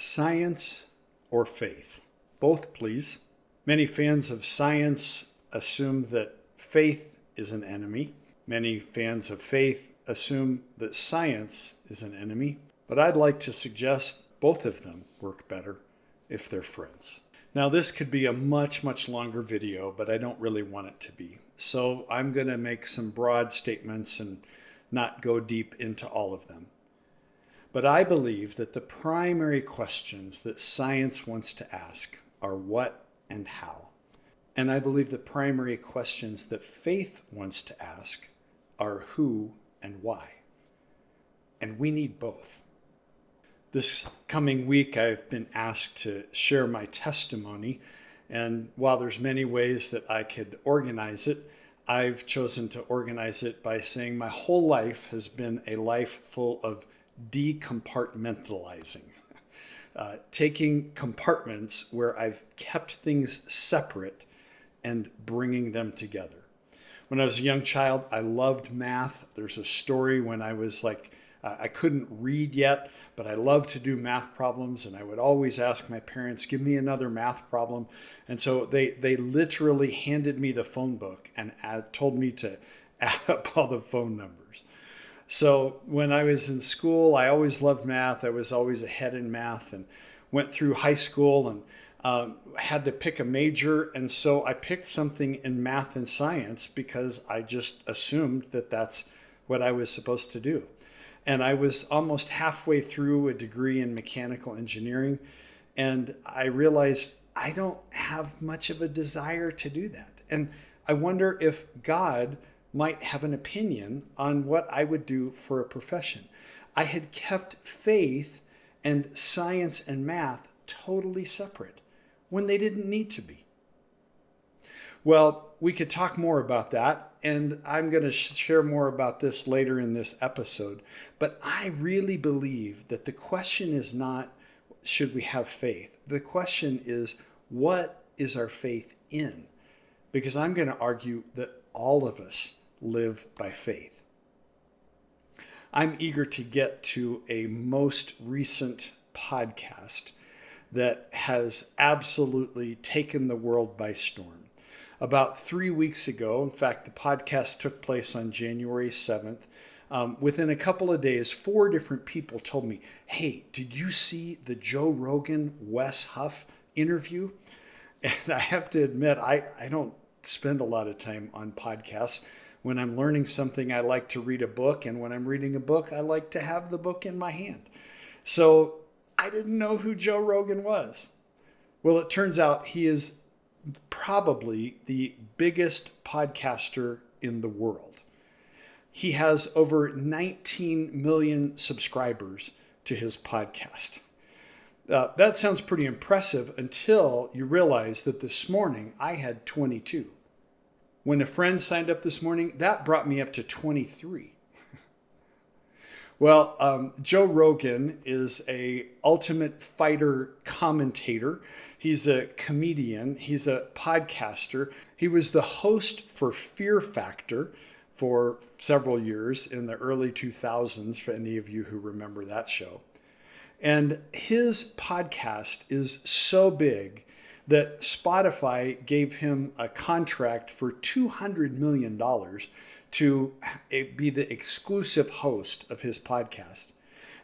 Science or faith? Both, please. Many fans of science assume that faith is an enemy. Many fans of faith assume that science is an enemy. But I'd like to suggest both of them work better if they're friends. Now, this could be a much, much longer video, but I don't really want it to be. So I'm going to make some broad statements and not go deep into all of them. But I believe that the primary questions that science wants to ask are what and how. And I believe the primary questions that faith wants to ask are who and why. And we need both. This coming week, I've been asked to share my testimony. And while there's many ways that I could organize it, I've chosen to organize it by saying my whole life has been a life full of decompartmentalizing, taking compartments where I've kept things separate and bringing them together. When I was a young child, I loved math. There's a story when I was I couldn't read yet, but I loved to do math problems, and I would always ask my parents, give me another math problem. And so they literally handed me the phone book and told me to add up all the phone numbers. So when I was in school, I always loved math. I was always ahead in math, and went through high school and had to pick a major. And so I picked something in math and science because I just assumed that that's what I was supposed to do. And I was almost halfway through a degree in mechanical engineering, and I realized I don't have much of a desire to do that. And I wonder if God might have an opinion on what I would do for a profession. I had kept faith and science and math totally separate when they didn't need to be. Well, we could talk more about that, and I'm going to share more about this later in this episode. But I really believe that the question is not, should we have faith? The question is, what is our faith in? Because I'm going to argue that all of us live by faith. I'm eager to get to a most recent podcast that has absolutely taken the world by storm. About 3 weeks ago, in fact, the podcast took place on January 7th. Within a couple of days, 4 different people told me, hey, did you see the Joe Rogan, Wes Huff interview? And I have to admit, I don't spend a lot of time on podcasts. When I'm learning something, I like to read a book. And when I'm reading a book, I like to have the book in my hand. So I didn't know who Joe Rogan was. Well, it turns out he is probably the biggest podcaster in the world. He has over 19 million subscribers to his podcast. That sounds pretty impressive until you realize that this morning I had 22. When a friend signed up this morning, that brought me up to 23. Well, Joe Rogan is a Ultimate Fighter commentator. He's a comedian. He's a podcaster. He was the host for Fear Factor for several years in the early 2000s, for any of you who remember that show. And his podcast is so big that Spotify gave him a contract for $200 million to be the exclusive host of his podcast.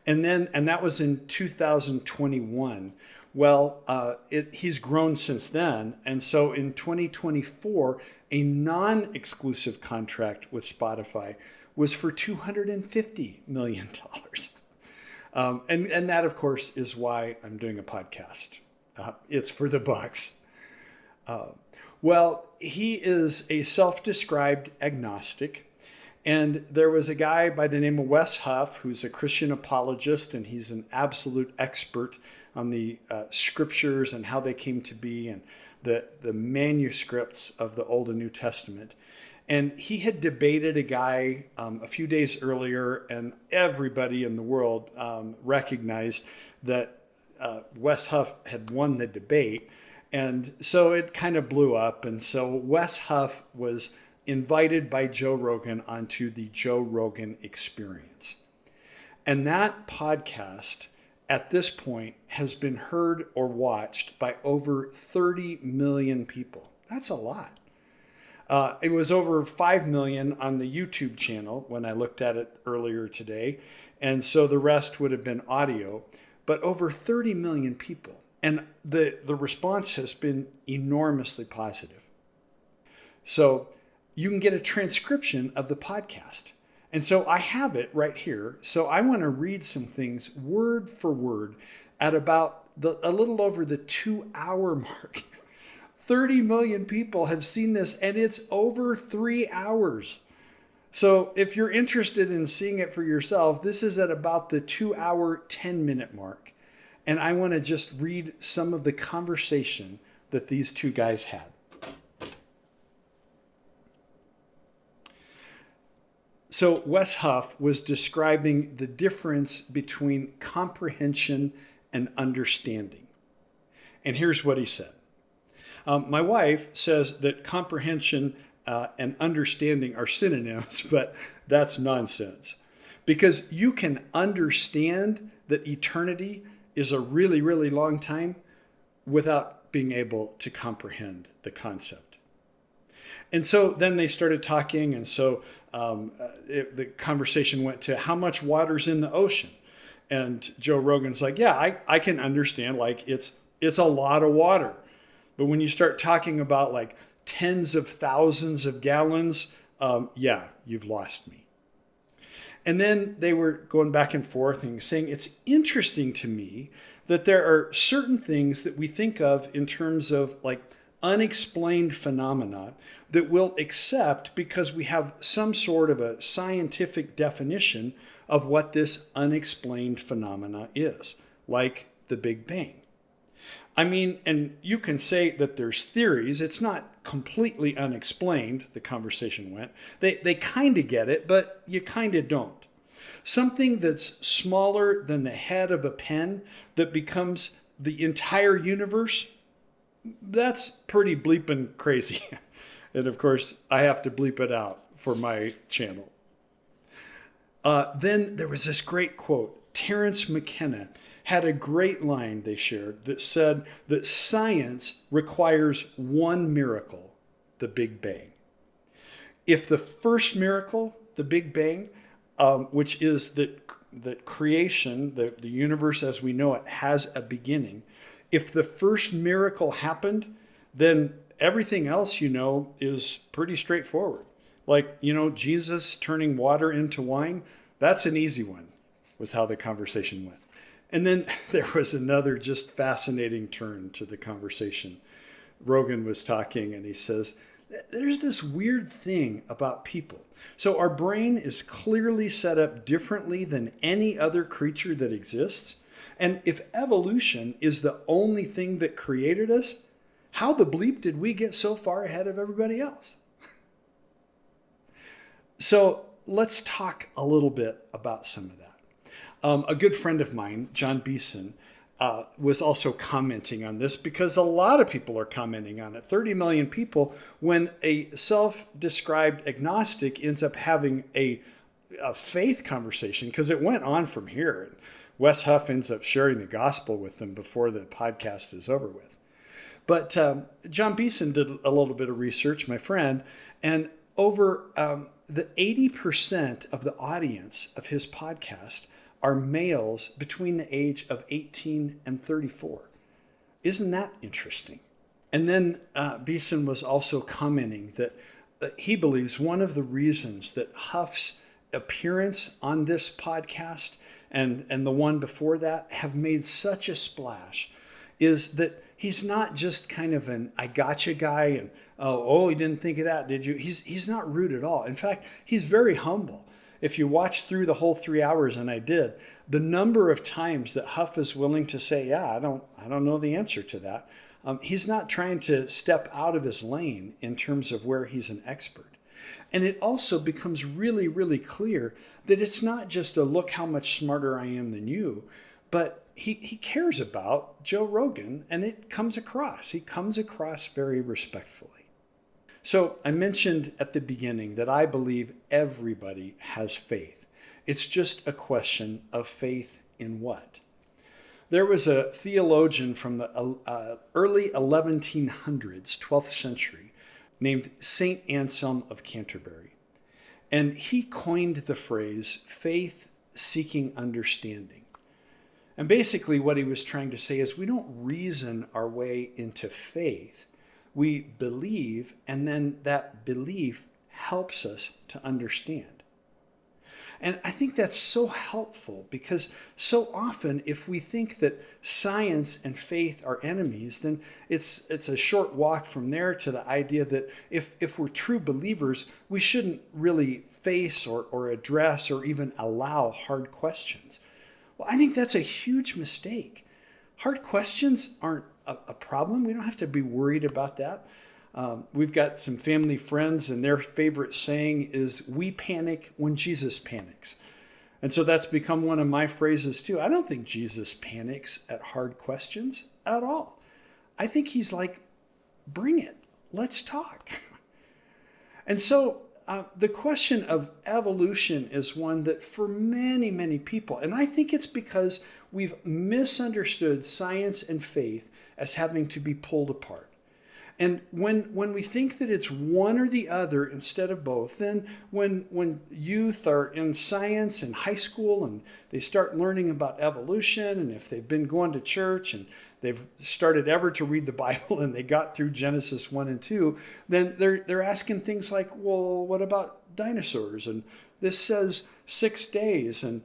And that was in 2021. Well, he's grown since then. And so in 2024, a non-exclusive contract with Spotify was for $250 million. And that, of course, is why I'm doing a podcast. It's for the bucks. Well, he is a self-described agnostic. And there was a guy by the name of Wes Huff, who's a Christian apologist, and he's an absolute expert on the scriptures and how they came to be and the manuscripts of the Old and New Testament. And he had debated a guy a few days earlier, and everybody in the world recognized that Wes Huff had won the debate. And so it kind of blew up. And so Wes Huff was invited by Joe Rogan onto the Joe Rogan Experience. And that podcast at this point has been heard or watched by over 30 million people. That's a lot. It was over 5 million on the YouTube channel when I looked at it earlier today. And so the rest would have been audio, but over 30 million people. And the response has been enormously positive. So you can get a transcription of the podcast. And so I have it right here. So I want to read some things word for word at about a little over the 2-hour mark. 30 million people have seen this, and it's over 3 hours. So if you're interested in seeing it for yourself, this is at about the 2-hour, 10-minute mark. And I want to just read some of the conversation that these two guys had. So Wes Huff was describing the difference between comprehension and understanding. And here's what he said. My wife says that comprehension and understanding are synonyms, but that's nonsense. Because you can understand that eternity is a really, really long time without being able to comprehend the concept. And so then they started talking, and so the conversation went to how much water's in the ocean. And Joe Rogan's like, yeah, I can understand, like it's a lot of water. But when you start talking about like tens of thousands of gallons, yeah, you've lost me. And then they were going back and forth and saying, it's interesting to me that there are certain things that we think of in terms of like unexplained phenomena that we'll accept because we have some sort of a scientific definition of what this unexplained phenomena is, like the Big Bang. I mean, and you can say that there's theories. It's not completely unexplained, the conversation went. They kind of get it, but you kind of don't. Something that's smaller than the head of a pen that becomes the entire universe, that's pretty bleeping crazy. And of course, I have to bleep it out for my channel. Then there was this great quote. Terence McKenna had a great line they shared that said that science requires one miracle, the Big Bang. If the first miracle, the Big Bang, which is that creation, the universe as we know it, has a beginning, if the first miracle happened, then everything else, is pretty straightforward. Like, Jesus turning water into wine, that's an easy one, was how the conversation went. And then there was another just fascinating turn to the conversation. Rogan was talking and he says, there's this weird thing about people. So our brain is clearly set up differently than any other creature that exists. And if evolution is the only thing that created us, how the bleep did we get so far ahead of everybody else? So let's talk a little bit about some of that. A good friend of mine, John Beeson, was also commenting on this because a lot of people are commenting on it. 30 million people, when a self-described agnostic ends up having a faith conversation, because it went on from here. And Wes Huff ends up sharing the gospel with them before the podcast is over with. But John Beeson did a little bit of research, my friend, and over the 80% of the audience of his podcast are males between the age of 18 and 34. Isn't that interesting? And then Beeson was also commenting that he believes one of the reasons that Huff's appearance on this podcast and the one before that have made such a splash is that he's not just kind of an I gotcha guy and oh you didn't think of that, did you? He's not rude at all. In fact, he's very humble. If you watch through the whole 3 hours, and I did, the number of times that Huff is willing to say, yeah, I don't know the answer to that. He's not trying to step out of his lane in terms of where he's an expert. And it also becomes really, really clear that it's not just a look how much smarter I am than you, but he cares about Joe Rogan, and it comes across. He comes across very respectfully. So I mentioned at the beginning that I believe everybody has faith. It's just a question of faith in what? There was a theologian from the early 1100s, 12th century, named St. Anselm of Canterbury. And he coined the phrase faith seeking understanding. And basically what he was trying to say is we don't reason our way into faith. We believe, and then that belief helps us to understand. And I think that's so helpful because so often if we think that science and faith are enemies, then it's a short walk from there to the idea that if we're true believers, we shouldn't really face or address or even allow hard questions. Well, I think that's a huge mistake. Hard questions aren't a problem. We don't have to be worried about that. We've got some family friends, and their favorite saying is, "We panic when Jesus panics." And so that's become one of my phrases too. I don't think Jesus panics at hard questions at all. I think he's like, bring it. Let's talk. And so the question of evolution is one that for many, many people, and I think it's because we've misunderstood science and faith as having to be pulled apart. And when we think that it's one or the other instead of both, then when youth are in science in high school and they start learning about evolution, and if they've been going to church and they've started ever to read the Bible and they got through Genesis 1 and 2, then they're asking things like, well, what about dinosaurs? And this says 6 days. And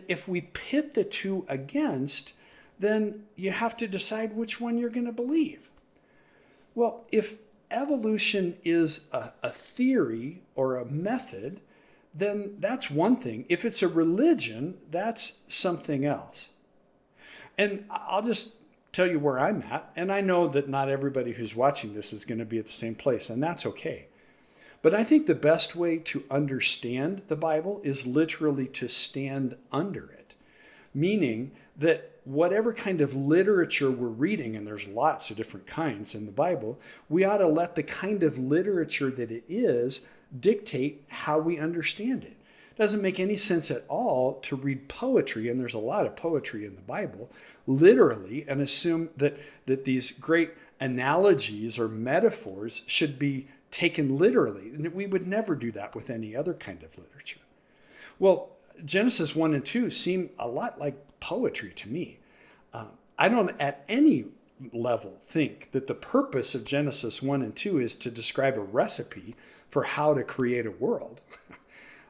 if we pit the two against, then you have to decide which one you're going to believe. Well, if evolution is a theory or a method, then that's one thing. If it's a religion, that's something else. And I'll just tell you where I'm at. And I know that not everybody who's watching this is going to be at the same place, and that's okay. But I think the best way to understand the Bible is literally to stand under it, meaning that whatever kind of literature we're reading, and there's lots of different kinds in the Bible, we ought to let the kind of literature that it is dictate how we understand it. It doesn't make any sense at all to read poetry, and there's a lot of poetry in the Bible, literally, and assume that these great analogies or metaphors should be taken literally. We would never do that with any other kind of literature. Well, Genesis 1 and 2 seem a lot like poetry to me. I don't at any level think that the purpose of Genesis 1 and 2 is to describe a recipe for how to create a world.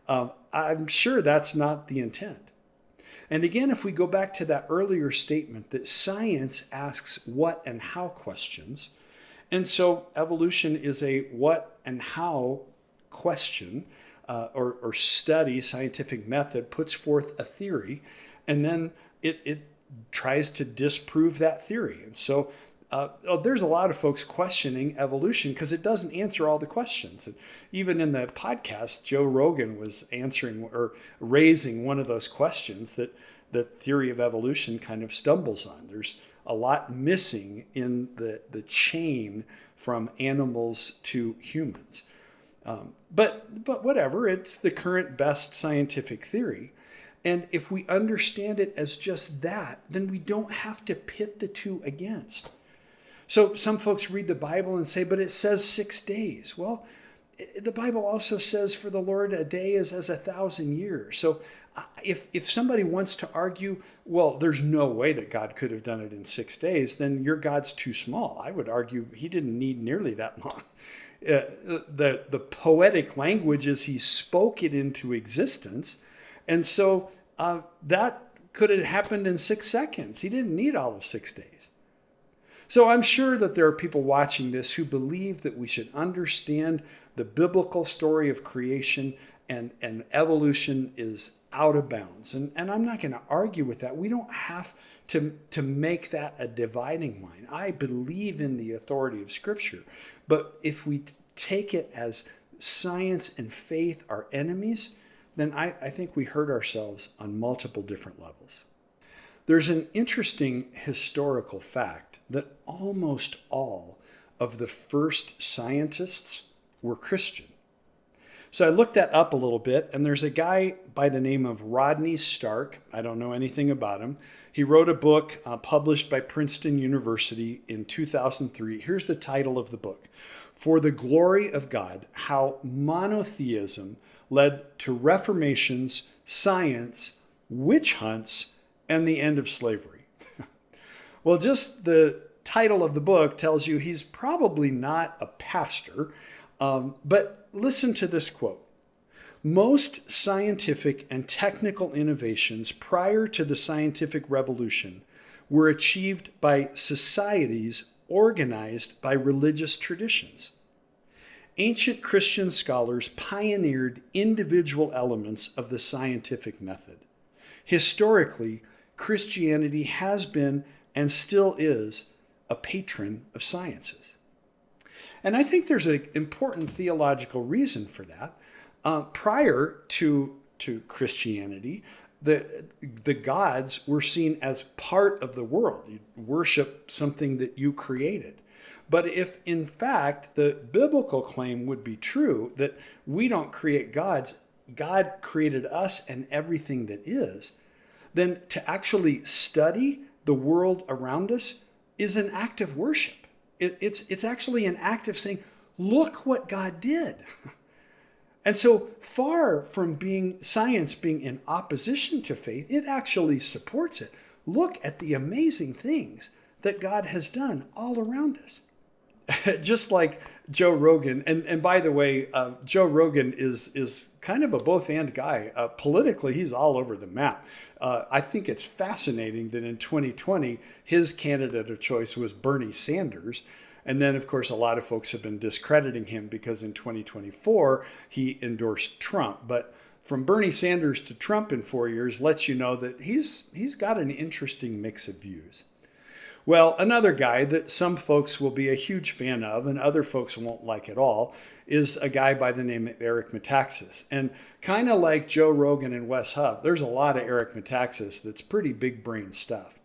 I'm sure that's not the intent. And again, if we go back to that earlier statement that science asks what and how questions, and so evolution is a what and how question, or study, scientific method, puts forth a theory, and then it tries to disprove that theory. And so there's a lot of folks questioning evolution because it doesn't answer all the questions. And even in the podcast, Joe Rogan was answering or raising one of those questions that the theory of evolution kind of stumbles on. There's a lot missing in the chain from animals to humans. But whatever, it's the current best scientific theory. And if we understand it as just that, then we don't have to pit the two against. So some folks read the Bible and say, but it says 6 days. Well, the Bible also says for the Lord, a day is as 1,000 years. So if somebody wants to argue, well, there's no way that God could have done it in 6 days, then your God's too small. I would argue he didn't need nearly that long. The poetic language is he spoke it into existence. And so that could have happened in 6 seconds. He didn't need all of 6 days. So I'm sure that there are people watching this who believe that we should understand the biblical story of creation and evolution is out of bounds. And I'm not going to argue with that. We don't have to make that a dividing line. I believe in the authority of Scripture. But if we take it as science and faith are enemies, then I think we hurt ourselves on multiple different levels. There's an interesting historical fact that almost all of the first scientists were Christian. So I looked that up a little bit, and there's a guy by the name of Rodney Stark. I don't know anything about him. He wrote a book published by Princeton University in 2003. Here's the title of the book: For the Glory of God, How Monotheism Led to Reformations, Science, Witch Hunts, and the End of Slavery. Well, just the title of the book tells you he's probably not a pastor, but listen to this quote. Most scientific and technical innovations prior to the scientific revolution were achieved by societies organized by religious traditions. Ancient Christian scholars pioneered individual elements of the scientific method. Historically, Christianity has been and still is a patron of sciences. And I think there's an important theological reason for that. Prior to Christianity, the gods were seen as part of the world. You worship something that you created. But if in fact the biblical claim would be true that we don't create gods, God created us and everything that is, then to actually study the world around us is an act of worship. It's actually an act of saying, look what God did. And so far from science being in opposition to faith, it actually supports it. Look at the amazing things that God has done all around us. Just like Joe Rogan, and by the way, Joe Rogan is kind of a both-and guy. Politically, he's all over the map. I think it's fascinating that in 2020, his candidate of choice was Bernie Sanders. And then, of course, a lot of folks have been discrediting him because in 2024, he endorsed Trump. But from Bernie Sanders to Trump in 4 years lets you know that he's got an interesting mix of views. Well, another guy that some folks will be a huge fan of and other folks won't like at all is a guy by the name of Eric Metaxas. And kind of like Joe Rogan and Wes Huff, there's a lot of Eric Metaxas that's pretty big brain stuff.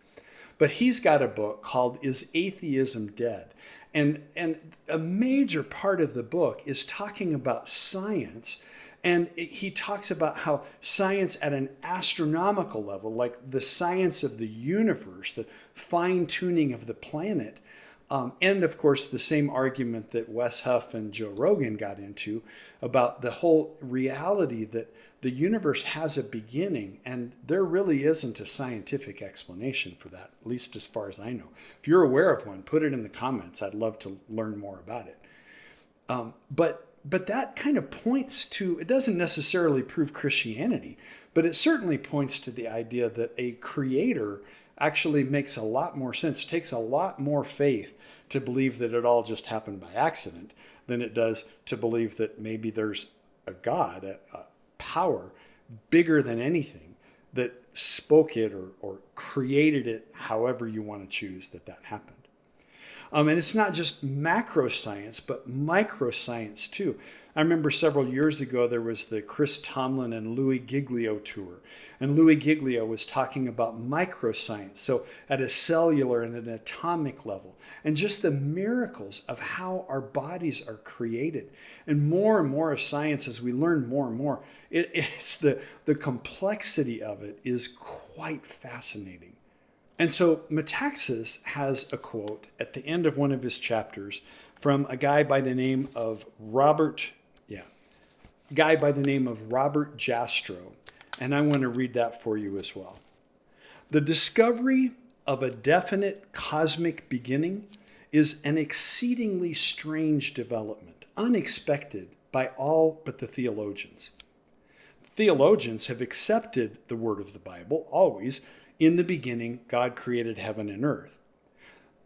But he's got a book called Is Atheism Dead? And a major part of the book is talking about science. And he talks about how science at an astronomical level, like the science of the universe, the fine-tuning of the planet, and of course the same argument that Wes Huff and Joe Rogan got into about the whole reality that the universe has a beginning, and there really isn't a scientific explanation for that, at least as far as I know. If you're aware of one, put it in the comments. I'd love to learn more about it. But that kind of points to, it doesn't necessarily prove Christianity, but it certainly points to the idea that a creator actually makes a lot more sense, takes a lot more faith to believe that it all just happened by accident than it does to believe that maybe there's a God, a power bigger than anything that spoke it or created it, however you want to choose that happened. And it's not just macro science, but micro science too. I remember several years ago, there was the Chris Tomlin and Louis Giglio tour. And Louis Giglio was talking about microscience, so at a cellular and an atomic level, and just the miracles of how our bodies are created. And more of science, as we learn more and more, it's the complexity of it is quite fascinating. And so Metaxas has a quote at the end of one of his chapters from a guy by the name of Robert Jastrow. And I want to read that for you as well. The discovery of a definite cosmic beginning is an exceedingly strange development, unexpected by all but the theologians. Theologians have accepted the word of the Bible always. In the beginning, God created heaven and earth.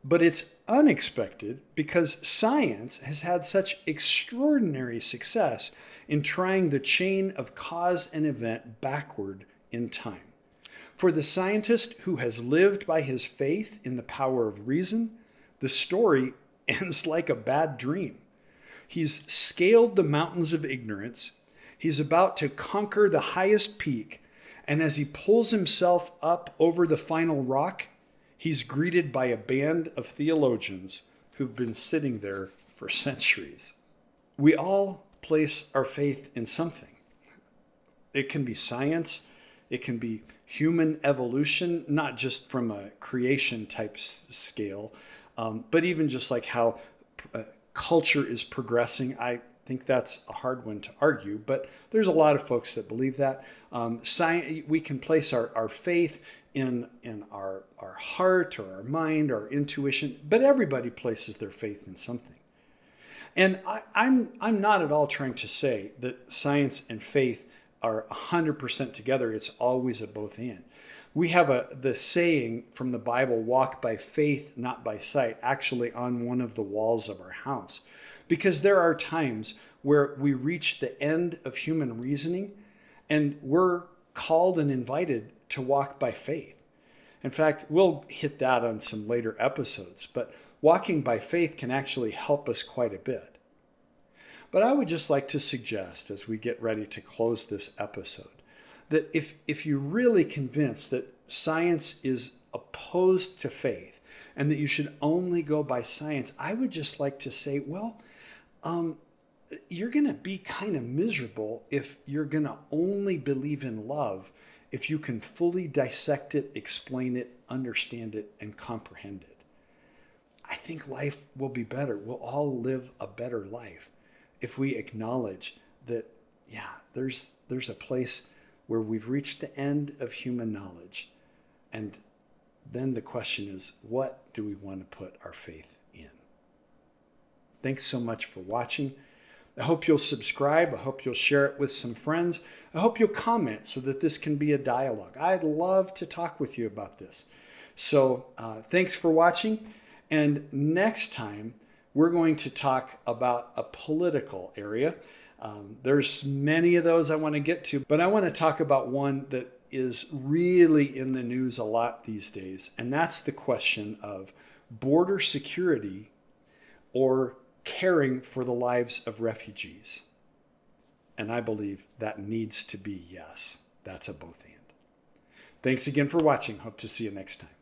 But it's unexpected because science has had such extraordinary success in trying the chain of cause and event backward in time. For the scientist who has lived by his faith in the power of reason, the story ends like a bad dream. He's scaled the mountains of ignorance. He's about to conquer the highest peak. And as he pulls himself up over the final rock, he's greeted by a band of theologians who've been sitting there for centuries. We all place our faith in something. It can be science, it can be human evolution, not just from a creation type scale, but even just like how culture is progressing. I think that's a hard one to argue, but there's a lot of folks that believe that. We can place our faith in our heart or our mind or intuition, but everybody places their faith in something. And I'm not at all trying to say that science and faith are 100% together. It's always a both and. We have the saying from the Bible, walk by faith, not by sight, actually on one of the walls of our house. Because there are times where we reach the end of human reasoning and we're called and invited to walk by faith. In fact, we'll hit that on some later episodes, but walking by faith can actually help us quite a bit. But I would just like to suggest, as we get ready to close this episode, that if you're really convinced that science is opposed to faith and that you should only go by science, I would just like to say, well, you're going to be kind of miserable if you're going to only believe in love if you can fully dissect it, explain it, understand it, and comprehend it. I think life will be better. We'll all live a better life if we acknowledge that, yeah, there's a place where we've reached the end of human knowledge. And then the question is, what do we want to put our faith in? Thanks so much for watching. I hope you'll subscribe. I hope you'll share it with some friends. I hope you'll comment so that this can be a dialogue. I'd love to talk with you about this. So thanks for watching. And next time, we're going to talk about a political area. There's many of those I want to get to, but I want to talk about one that is really in the news a lot these days, and that's the question of border security or caring for the lives of refugees. And I believe that needs to be yes. That's a both and. Thanks again for watching. Hope to see you next time.